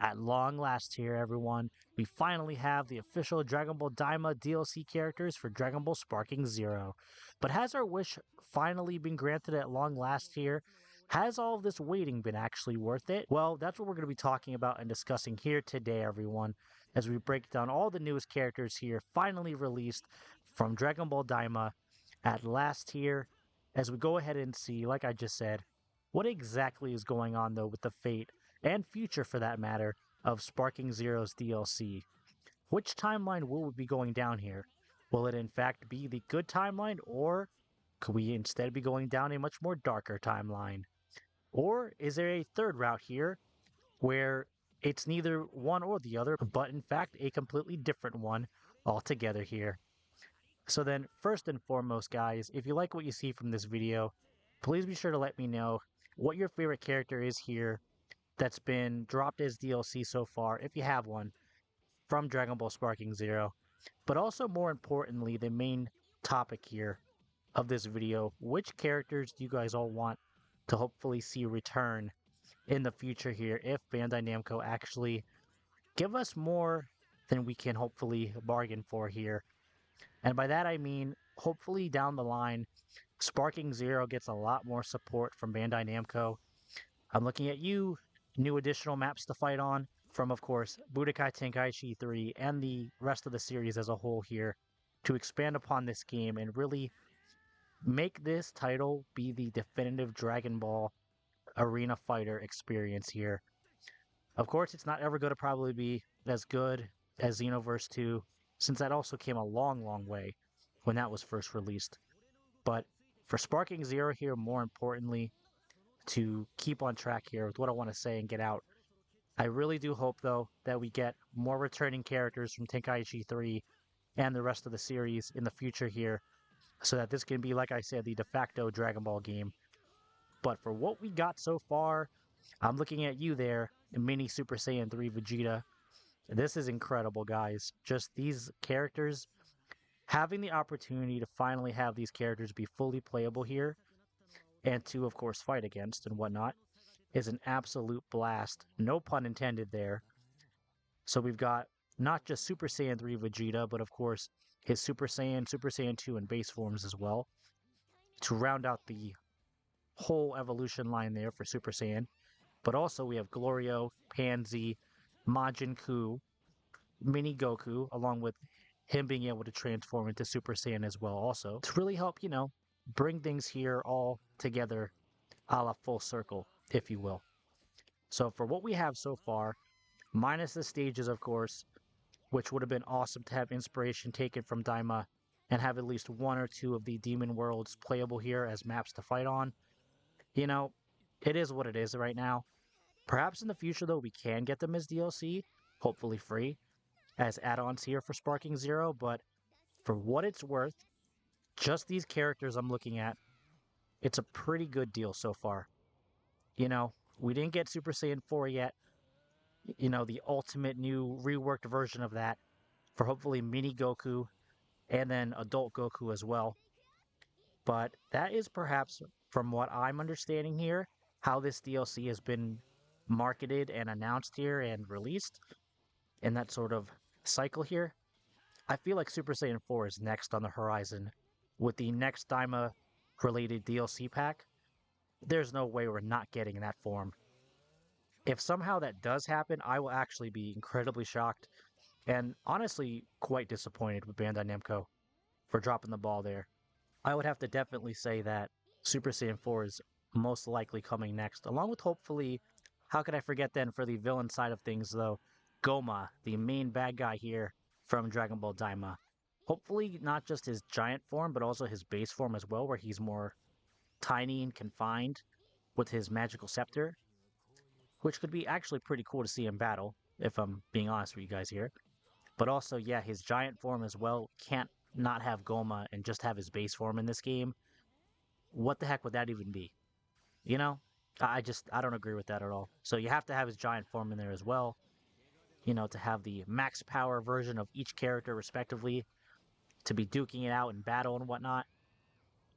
At long last here, everyone, we finally have the official Dragon Ball Daima DLC characters for Dragon Ball Sparking Zero. But has our wish finally been granted at long last here? Has all of this waiting been actually worth it? Well, that's what we're going to be talking about and discussing here today, everyone, as we break down all the newest characters here finally released from Dragon Ball Daima at last here, as we go ahead and see, like I just said, what exactly is going on though with the fate and future for that matter, of Sparking Zero's DLC. Which timeline will we be going down here? Will it in fact be the good timeline, or could we instead be going down a much more darker timeline? Or is there a third route here where it's neither one or the other, but in fact a completely different one altogether here? So then, first and foremost, guys, if you like what you see from this video, please be sure to let me know what your favorite character is here that's been dropped as DLC so far, if you have one, from Dragon Ball Sparking Zero. But also, more importantly, the main topic here of this video, which characters do you guys all want to hopefully see return in the future here if Bandai Namco actually give us more than we can hopefully bargain for here? And by that I mean, hopefully down the line, Sparking Zero gets a lot more support from Bandai Namco. I'm looking at you, new additional maps to fight on from, of course, Budokai Tenkaichi 3 and the rest of the series as a whole here to expand upon this game and really make this title be the definitive Dragon Ball arena fighter experience here. Of course, it's not ever going to probably be as good as Xenoverse 2, since that also came a long, long way when that was first released. But for Sparking Zero here, more importantly, to keep on track here with what I want to say and get out, I really do hope, though, that we get more returning characters from Tenkaichi 3 and the rest of the series in the future here, so that this can be, like I said, the de facto Dragon Ball game. But for what we got so far, I'm looking at you there, Mini Super Saiyan 3 Vegeta. This is incredible, guys. Just these characters, having the opportunity to finally have these characters be fully playable here, and to, of course, fight against and whatnot, is an absolute blast. No pun intended there. So we've got not just Super Saiyan 3 Vegeta, but of course his Super Saiyan 2, and base forms as well, to round out the whole evolution line there for Super Saiyan. But also we have Glorio, Pansy, Majin Ku, Mini Goku, along with him being able to transform into Super Saiyan as well also, to really help, bring things here all together a la full circle, if you will. So for what we have so far, minus the stages, of course, which would have been awesome to have inspiration taken from Daima and have at least one or two of the Demon Worlds playable here as maps to fight on. It is what it is right now. Perhaps in the future, though, we can get them as DLC, hopefully free, as add-ons here for Sparking Zero, but for what it's worth, just these characters I'm looking at, it's a pretty good deal so far. We didn't get Super Saiyan 4 yet, the ultimate new reworked version of that for hopefully Mini Goku and then Adult Goku as well. But that is perhaps, from what I'm understanding here, how this DLC has been marketed and announced here and released in that sort of cycle here. I feel like Super Saiyan 4 is next on the horizon with the next Daima related DLC pack. There's no way we're not getting that form. If somehow that does happen, I will actually be incredibly shocked and honestly quite disappointed with Bandai Namco for dropping the ball there. I would have to definitely say that Super Saiyan 4 is most likely coming next, along with hopefully, how could I forget then for the villain side of things though, Goma, the main bad guy here from Dragon Ball Daima. Hopefully not just his giant form, but also his base form as well, where he's more tiny and confined with his magical scepter, which could be actually pretty cool to see in battle, if I'm being honest with you guys here. But also, yeah, his giant form as well. Can't not have Goma and just have his base form in this game. What the heck would that even be? I don't agree with that at all. So you have to have his giant form in there as well, to have the max power version of each character respectively, to be duking it out in battle and whatnot.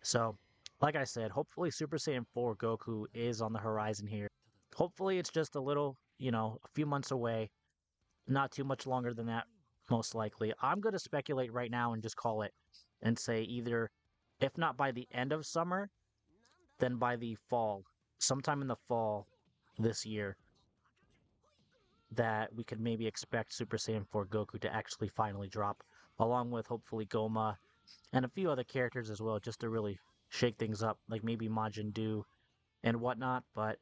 So, like I said, hopefully Super Saiyan 4 Goku is on the horizon here. Hopefully it's just a little, a few months away, not too much longer than that, most likely. I'm going to speculate right now and just call it and say either, if not by the end of summer, then by the fall, sometime in the fall this year, that we could maybe expect Super Saiyan 4 Goku to actually finally drop, along with hopefully Goma and a few other characters as well, just to really shake things up, like maybe Majin Buu and whatnot. But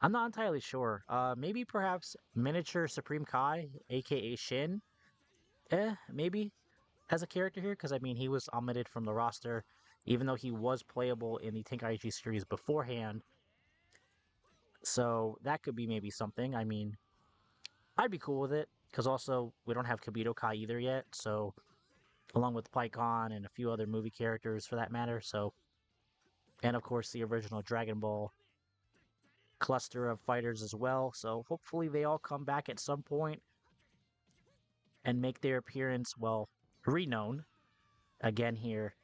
I'm not entirely sure. Maybe perhaps miniature Supreme Kai, aka Shin. Maybe as a character here, because I mean he was omitted from the roster, even though he was playable in the Tenkaichi series beforehand. So that could be maybe something. I mean, I'd be cool with it because also we don't have Kibito Kai either yet. So along with PyCon and a few other movie characters for that matter. So and of course the original Dragon Ball cluster of fighters as well. So hopefully they all come back at some point and make their appearance, well, renown again here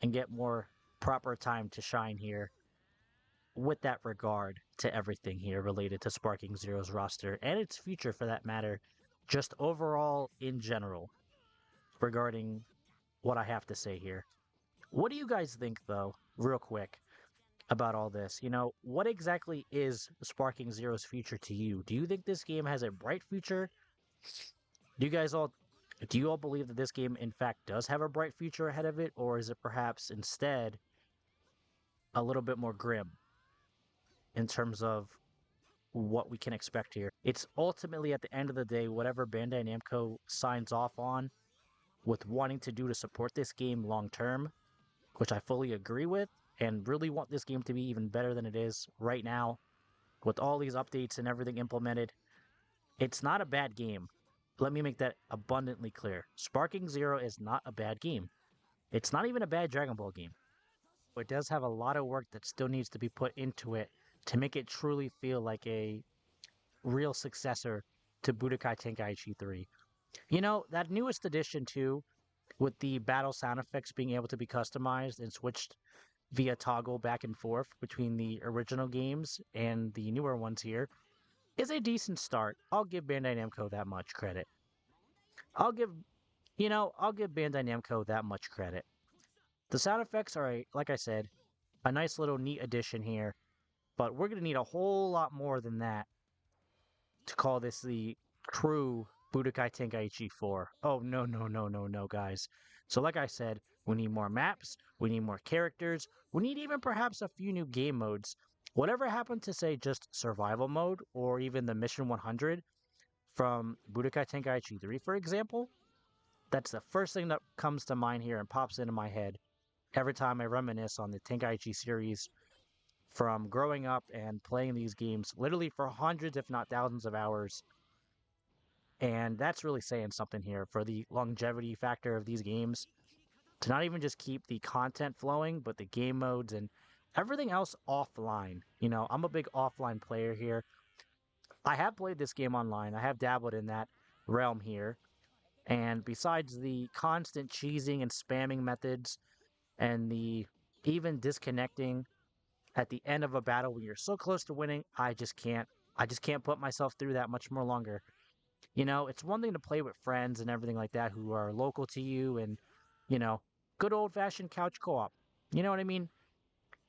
and get more proper time to shine here with that regard to everything here related to Sparking Zero's roster and its future for that matter, just overall in general regarding what I have to say here. What do you guys think, though, real quick, about all this? What exactly is Sparking Zero's future to you? Do you think this game has a bright future? Do you guys all do you all believe that this game in fact does have a bright future ahead of it, or is it perhaps instead a little bit more grim in terms of what we can expect here? It's ultimately at the end of the day whatever Bandai Namco signs off on with wanting to do to support this game long term, which I fully agree with, and really want this game to be even better than it is right now with all these updates and everything implemented. It's not a bad game. Let me make that abundantly clear. Sparking Zero is not a bad game. It's not even a bad Dragon Ball game. It does have a lot of work that still needs to be put into it to make it truly feel like a real successor to Budokai Tenkaichi 3. That newest edition too, with the battle sound effects being able to be customized and switched via toggle back and forth between the original games and the newer ones here, is a decent start. I'll give Bandai Namco that much credit. I'll give, I'll give Bandai Namco that much credit. The sound effects are, like I said, a nice little neat addition here, but we're going to need a whole lot more than that to call this the true Budokai Tenkaichi 4. Oh, no, no, no, no, no, guys. So like I said, we need more maps, we need more characters, we need even perhaps a few new game modes. Whatever happened to, say, just survival mode, or even the Mission 100 from Budokai Tenkaichi 3, for example? That's the first thing that comes to mind here and pops into my head every time I reminisce on the Tenkaichi series from growing up and playing these games literally for hundreds, if not thousands of hours. And that's really saying something here for the longevity factor of these games. To not even just keep the content flowing, but the game modes and everything else offline. I'm a big offline player here. I have played this game online. I have dabbled in that realm here. And besides the constant cheesing and spamming methods and the even disconnecting at the end of a battle when you're so close to winning, I just can't. I just can't put myself through that much more longer. It's one thing to play with friends and everything like that who are local to you and, good old fashioned couch co op. You know what I mean?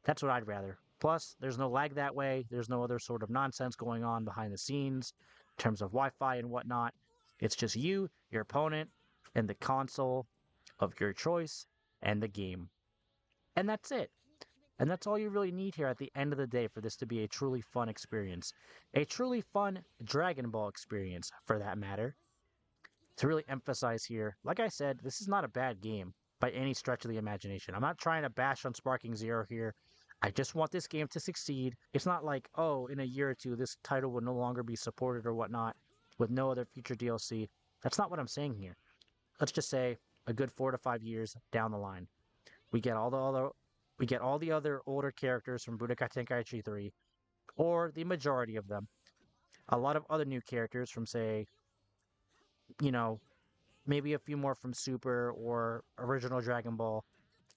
That's what I'd rather. Plus, there's no lag that way. There's no other sort of nonsense going on behind the scenes in terms of Wi Fi and whatnot. It's just you, your opponent, and the console of your choice and the game. And that's it. And that's all you really need here at the end of the day for this to be a truly fun experience. A truly fun Dragon Ball experience, for that matter. To really emphasize here, like I said, this is not a bad game by any stretch of the imagination. I'm not trying to bash on Sparking Zero here. I just want this game to succeed. It's not like, oh, in a year or two, this title will no longer be supported or whatnot with no other future DLC. That's not what I'm saying here. Let's just say a good 4 to 5 years down the line. We get all the other older characters from Budokai Tenkaichi 3, or the majority of them. A lot of other new characters from, say, you know, maybe a few more from Super or original Dragon Ball.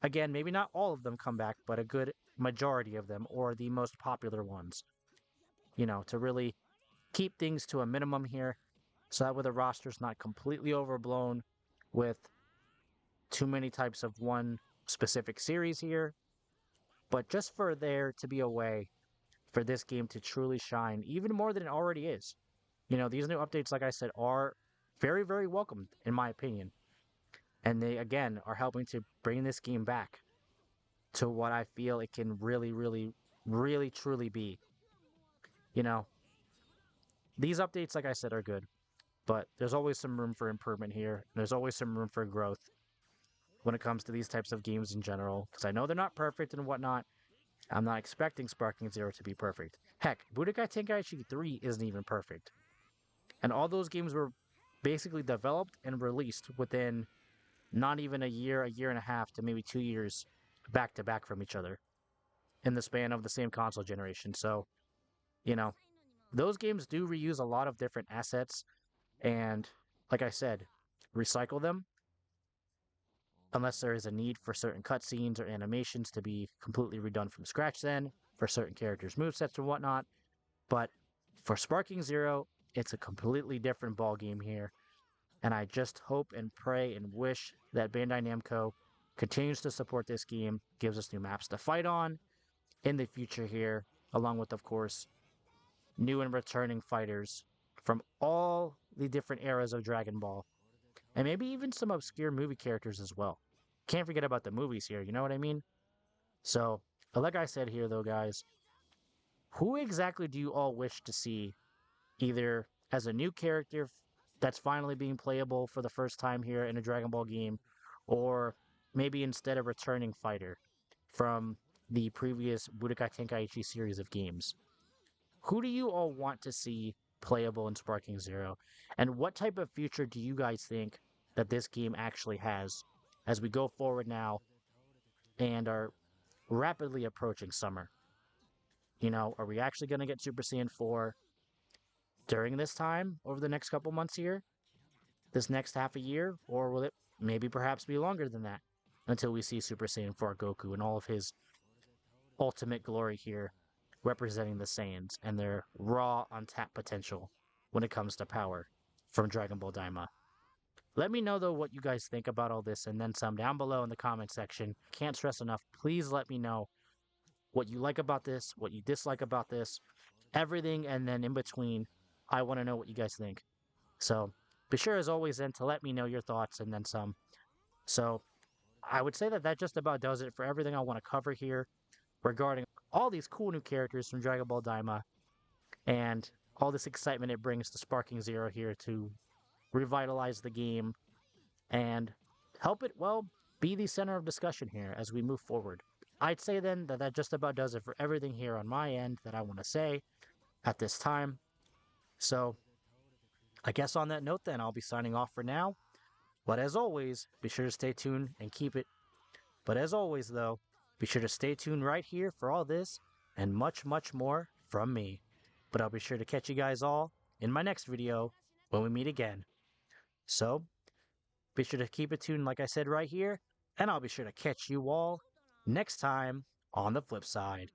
Again, maybe not all of them come back, but a good majority of them, or the most popular ones, to really keep things to a minimum here so that way the roster's not completely overblown with too many types of one specific series here, but just for there to be a way for this game to truly shine even more than it already is. You know, these new updates, like I said, are very, very welcomed, in my opinion. And they, again, are helping to bring this game back to what I feel it can really, really, really, truly be. You know, these updates, like I said, are good, but there's always some room for improvement here. There's always some room for growth when it comes to these types of games in general, because I know they're not perfect and whatnot. I'm not expecting Sparking Zero to be perfect. Heck, Budokai Tenkaichi 3 isn't even perfect. And all those games were basically developed and released within not even a year and a half to maybe 2 years back to back from each other in the span of the same console generation. So, you know, those games do reuse a lot of different assets and, like I said, recycle them unless there is a need for certain cutscenes or animations to be completely redone from scratch then for certain characters' movesets and whatnot. But for Sparking Zero, it's a completely different ballgame here. And I just hope and pray and wish that Bandai Namco continues to support this game, gives us new maps to fight on in the future here, along with, of course, new and returning fighters from all the different eras of Dragon Ball, and maybe even some obscure movie characters as well. Can't forget about the movies here, you know what I mean? So, like I said here, though, guys, who exactly do you all wish to see either as a new character that's finally being playable for the first time here in a Dragon Ball game, or maybe instead a returning fighter from the previous Budokai Tenkaichi series of games? Who do you all want to see playable in Sparking Zero? And what type of future do you guys think that this game actually has as we go forward now and are rapidly approaching summer? You know, are we actually going to get Super Saiyan 4 during this time over the next couple months here? This next half a year? Or will it maybe perhaps be longer than that until we see Super Saiyan 4 Goku and all of his ultimate glory here representing the Saiyans and their raw, untapped potential when it comes to power from Dragon Ball Daima? Let me know, though, what you guys think about all this and then some down below in the comment section. Can't stress enough, please let me know what you like about this, what you dislike about this, everything, and then in between, I want to know what you guys think. So be sure, as always, then to let me know your thoughts and then some. So I would say that that just about does it for everything I want to cover here regarding all these cool new characters from Dragon Ball Daima and all this excitement it brings to Sparking Zero here to revitalize the game and help it, well, be the center of discussion here as we move forward. I'd say then that that just about does it for everything here on my end that I want to say at this time. So I guess on that note, then I'll be signing off for now. But as always, be sure to stay tuned and keep it. But as always, though, be sure to stay tuned right here for all this and much, much more from me. But I'll be sure to catch you guys all in my next video when we meet again. So, be sure to keep it tuned, like I said, right here, and I'll be sure to catch you all next time on the flip side.